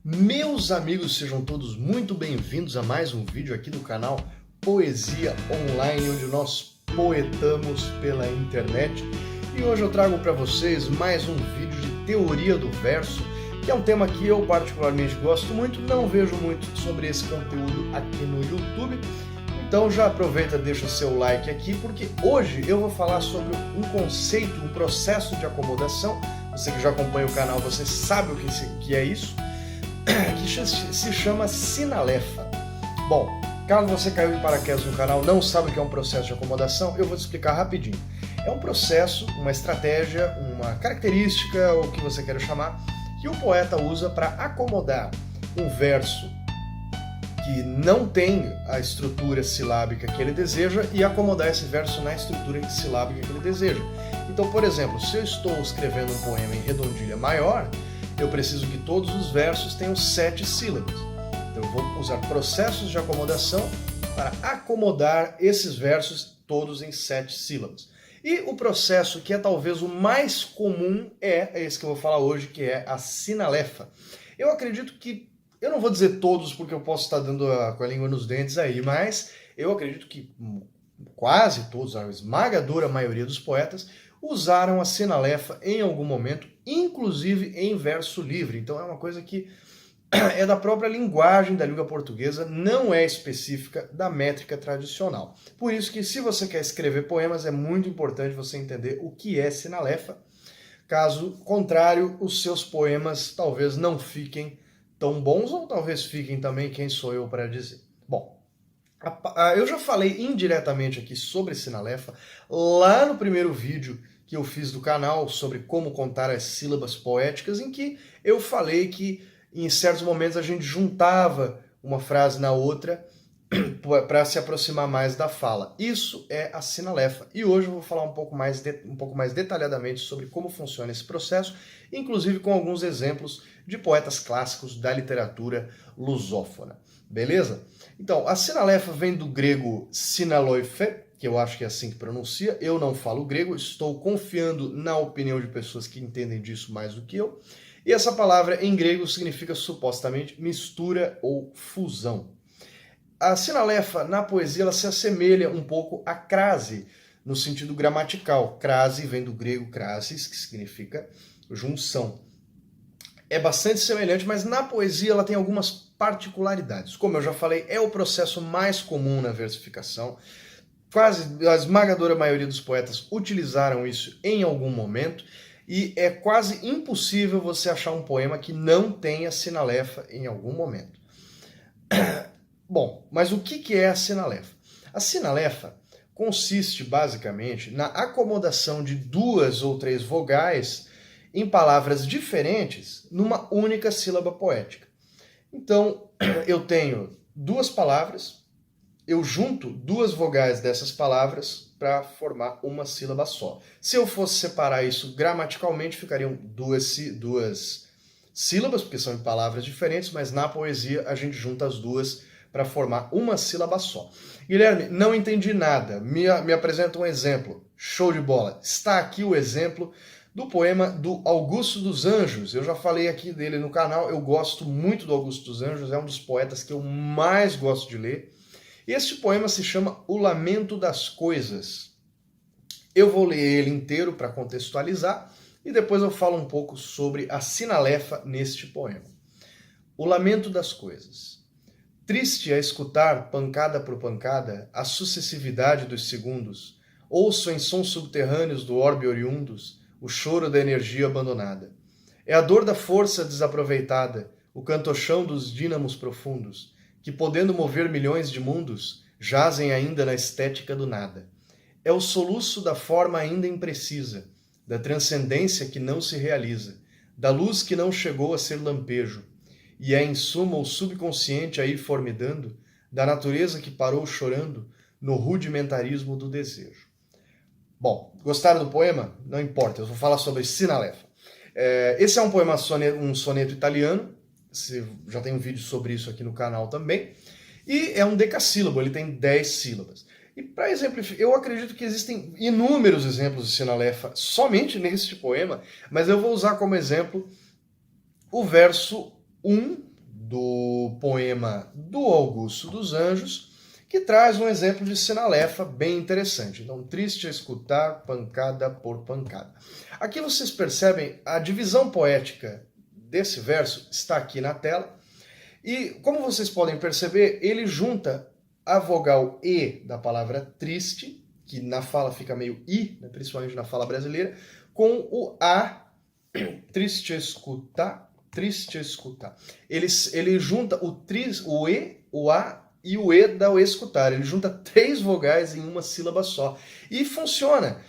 Meus amigos, sejam todos muito bem-vindos a mais um vídeo aqui do canal Poesia Online, onde nós poetamos pela internet. E hoje eu trago para vocês mais um vídeo de teoria do verso, que é um tema que eu particularmente gosto muito, não vejo muito sobre esse conteúdo aqui no YouTube. Então já aproveita e deixa o seu like aqui, porque hoje eu vou falar sobre um conceito, um processo de acomodação. Você que já acompanha o canal, você sabe o que é isso, que se chama sinalefa. Bom, caso você caiu de paraquedas no canal, não sabe o que é um processo de acomodação, eu vou te explicar rapidinho. É um processo, uma estratégia, uma característica, ou o que você queira chamar, que o poeta usa para acomodar um verso que não tem a estrutura silábica que ele deseja e acomodar esse verso na estrutura silábica que ele deseja. Então, por exemplo, se eu estou escrevendo um poema em redondilha maior, eu preciso que todos os versos tenham 7 sílabas. Então eu vou usar processos de acomodação para acomodar esses versos todos em 7 sílabas. E o processo que é talvez o mais comum é esse que eu vou falar hoje, que é a sinalefa. Eu acredito que, eu não vou dizer todos porque eu posso estar dando com a língua nos dentes aí, mas eu acredito que quase todos, a esmagadora maioria dos poetas, usaram a sinalefa em algum momento, inclusive em verso livre. Então é uma coisa que é da própria linguagem da língua portuguesa, não é específica da métrica tradicional. Por isso que, se você quer escrever poemas, é muito importante você entender o que é sinalefa. Caso contrário, os seus poemas talvez não fiquem tão bons, ou talvez fiquem também, quem sou eu para dizer. Bom, eu já falei indiretamente aqui sobre sinalefa, lá no primeiro vídeo que eu fiz do canal sobre como contar as sílabas poéticas, em que eu falei que em certos momentos a gente juntava uma frase na outra para se aproximar mais da fala. Isso é a sinalefa. E hoje eu vou falar um pouco mais detalhadamente sobre como funciona esse processo, inclusive com alguns exemplos de poetas clássicos da literatura lusófona. Beleza? Então, a sinalefa vem do grego sinaloife, que eu acho que é assim que pronuncia. Eu não falo grego, estou confiando na opinião de pessoas que entendem disso mais do que eu. E essa palavra em grego significa supostamente mistura ou fusão. A sinalefa na poesia ela se assemelha um pouco à crase, no sentido gramatical. Crase vem do grego crasis, que significa junção. É bastante semelhante, mas na poesia ela tem algumas particularidades. Como eu já falei, é o processo mais comum na versificação. Quase a esmagadora maioria dos poetas utilizaram isso em algum momento, e é quase impossível você achar um poema que não tenha sinalefa em algum momento. Bom, mas o que é a sinalefa? A sinalefa consiste basicamente na acomodação de 2 ou 3 vogais em palavras diferentes numa única sílaba poética. Então, eu tenho 2 palavras, eu junto 2 vogais dessas palavras para formar uma sílaba só. Se eu fosse separar isso gramaticalmente, ficariam 2 sílabas, porque são em palavras diferentes, mas na poesia a gente junta as 2 para formar uma sílaba só. Guilherme, não entendi nada. Me apresenta um exemplo. Show de bola. Está aqui o exemplo do poema do Augusto dos Anjos. Eu já falei aqui dele no canal, eu gosto muito do Augusto dos Anjos, é um dos poetas que eu mais gosto de ler. Este poema se chama O Lamento das Coisas. Eu vou ler ele inteiro para contextualizar e depois eu falo um pouco sobre a sinalefa neste poema. O Lamento das Coisas. Triste a escutar, pancada por pancada, a sucessividade dos segundos, ouço em sons subterrâneos do orbe oriundos o choro da energia abandonada. É a dor da força desaproveitada, o cantochão dos dínamos profundos, que, podendo mover milhões de mundos, jazem ainda na estética do nada. É o soluço da forma ainda imprecisa, da transcendência que não se realiza, da luz que não chegou a ser lampejo, e é, em suma, o subconsciente a ir formidando, da natureza que parou chorando no rudimentarismo do desejo. Bom, gostaram do poema? Não importa, eu vou falar sobre sinalefa. Esse é um poema, um soneto italiano, já tem um vídeo sobre isso aqui no canal também, e é um decassílabo, ele tem 10 sílabas. E para exemplificar, eu acredito que existem inúmeros exemplos de sinalefa somente neste poema, mas eu vou usar como exemplo o verso 1 do poema do Augusto dos Anjos, que traz um exemplo de sinalefa bem interessante. Então, triste é escutar pancada por pancada. Aqui vocês percebem a divisão poética desse verso está aqui na tela. E, como vocês podem perceber, ele junta a vogal E da palavra triste, que na fala fica meio I, né, principalmente na fala brasileira, com o A, triste escutar, triste escutar. Ele junta o E, o A e o E da o escutar. Ele junta 3 vogais em uma sílaba só. E funciona.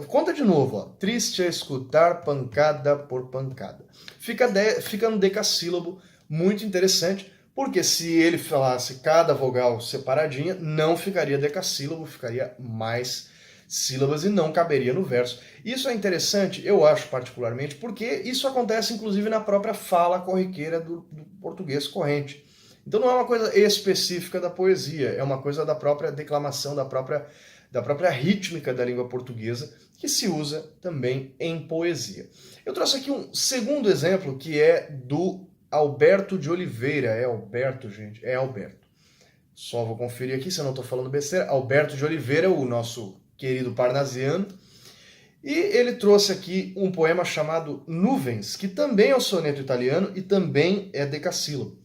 Conta de novo, ó. Triste é escutar pancada por pancada. Fica no decassílabo, muito interessante, porque se ele falasse cada vogal separadinha, não ficaria decassílabo, ficaria mais sílabas e não caberia no verso. Isso é interessante, eu acho particularmente, porque isso acontece inclusive na própria fala corriqueira do português corrente. Então não é uma coisa específica da poesia, é uma coisa da própria declamação, da própria rítmica da língua portuguesa, que se usa também em poesia. Eu trouxe aqui um segundo exemplo, que é do Alberto de Oliveira. É Alberto, gente? É Alberto. Só vou conferir aqui se eu não estou falando besteira. Alberto de Oliveira, o nosso querido parnasiano. E ele trouxe aqui um poema chamado Nuvens, que também é um soneto italiano e também é decassílabo.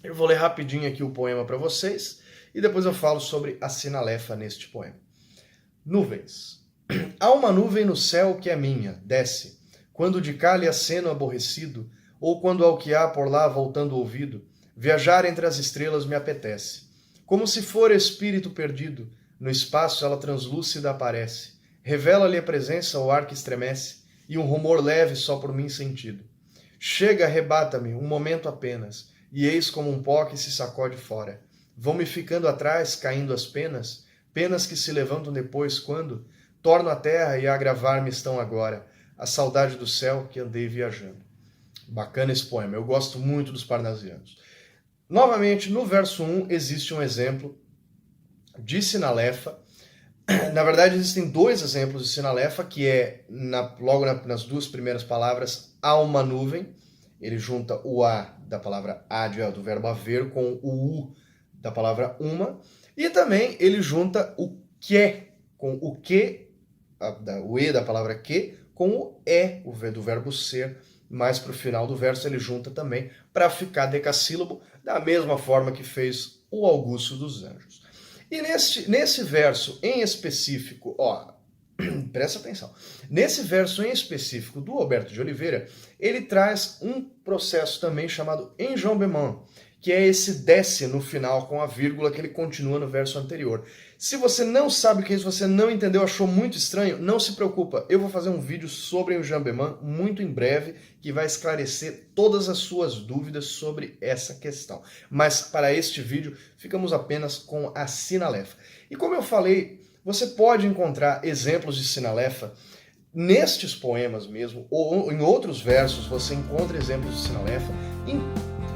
Eu vou ler rapidinho aqui o poema para vocês e depois eu falo sobre a sinalefa neste poema. Nuvens. Há uma nuvem no céu que é minha, desce, quando de cá lhe aceno aborrecido, ou quando ao que há por lá voltando o ouvido, viajar entre as estrelas me apetece. Como se for espírito perdido, no espaço ela translúcida aparece, revela-lhe a presença o ar que estremece, e um rumor leve só por mim sentido. Chega, arrebata-me, um momento apenas, e eis como um pó que se sacode fora. Vão-me ficando atrás, caindo as penas, penas que se levantam depois quando torno a terra e a agravar-me estão agora, a saudade do céu que andei viajando. Bacana esse poema, eu gosto muito dos parnasianos. Novamente, no verso 1 existe um exemplo de sinalefa. Na verdade, existem 2 exemplos de sinalefa, que é logo nas 2 primeiras palavras, há uma nuvem. Ele junta o A da palavra adia, do verbo haver, com o U da palavra uma. E também ele junta o que, com o que, o E da palavra que, com o E, do verbo ser. Mais para o final do verso ele junta também para ficar decassílabo, da mesma forma que fez o Augusto dos Anjos. E nesse verso em específico, ó, presta atenção, nesse verso em específico do Alberto de Oliveira, ele traz um processo também chamado enjambement, que é esse desce no final com a vírgula que ele continua no verso anterior. Se você não sabe o que é isso, você não entendeu, achou muito estranho, não se preocupa. Eu vou fazer um vídeo sobre o enjambement muito em breve, que vai esclarecer todas as suas dúvidas sobre essa questão. Mas para este vídeo, ficamos apenas com a sinalefa. E como eu falei, você pode encontrar exemplos de sinalefa nestes poemas mesmo, ou em outros versos você encontra exemplos de sinalefa. Em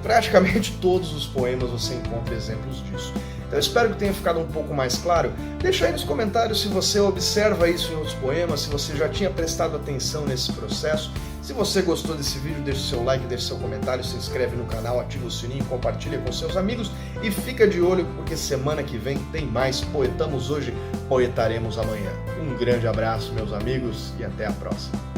praticamente todos os poemas você encontra exemplos disso. Então eu espero que tenha ficado um pouco mais claro. Deixa aí nos comentários se você observa isso em outros poemas, se você já tinha prestado atenção nesse processo. Se você gostou desse vídeo, deixa o seu like, deixa o seu comentário, se inscreve no canal, ativa o sininho, compartilha com seus amigos e fica de olho porque semana que vem tem mais Poetamos Hoje, Poetaremos Amanhã. Um grande abraço, meus amigos, e até a próxima.